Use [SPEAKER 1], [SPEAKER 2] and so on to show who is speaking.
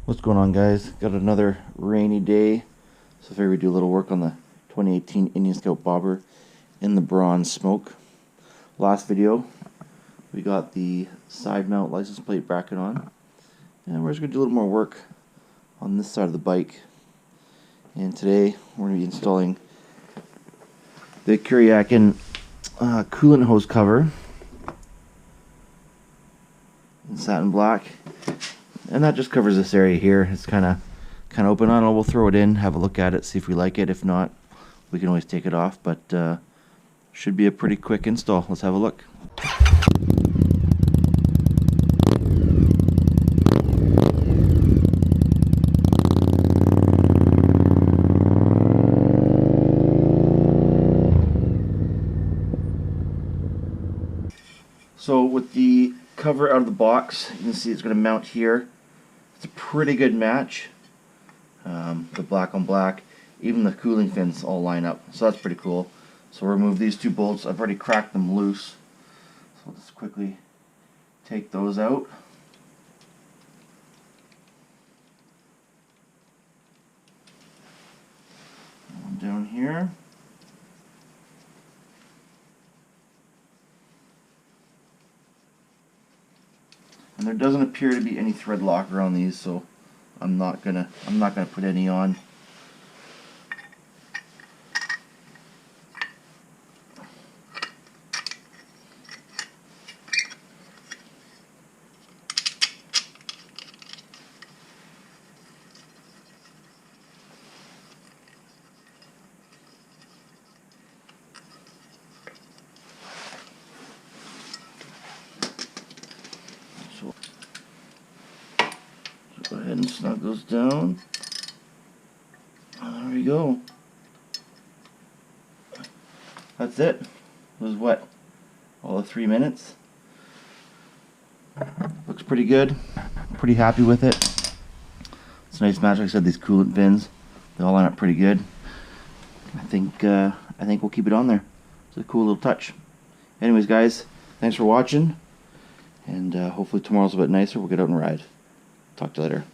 [SPEAKER 1] What's going on, guys? Got another rainy day, so I figured we'd do a little work on the 2018 Indian Scout bobber in the bronze smoke. Last video we got the side mount license plate bracket on, and we're just going to do a little more work on this side of the bike. And today we're going to be installing the Kuryakyn coolant hose cover in satin black. And that just covers this area here. It's kind of open on it. We'll throw it in, have a look at it, see if we like it. If not, we can always take it off. But should be a pretty quick install. Let's have a look. So with the cover out of the box, you can see it's going to mount here. It's a pretty good match. The black on black, even the cooling fins all line up, so that's pretty cool. So we'll remove these two bolts. I've already cracked them loose, so let's quickly take those out. One down here. And there doesn't appear to be any thread locker on these, so I'm not gonna put any on. Go ahead and snug those down. There we go. That's it. It was what? All of 3 minutes. Looks pretty good. Pretty happy with it. It's a nice match. Like I said, these coolant fins, they all line up pretty good. I think we'll keep it on there. It's a cool little touch. Anyways, guys, thanks for watching, and hopefully tomorrow's a bit nicer. We'll get out and ride. Talk to you later.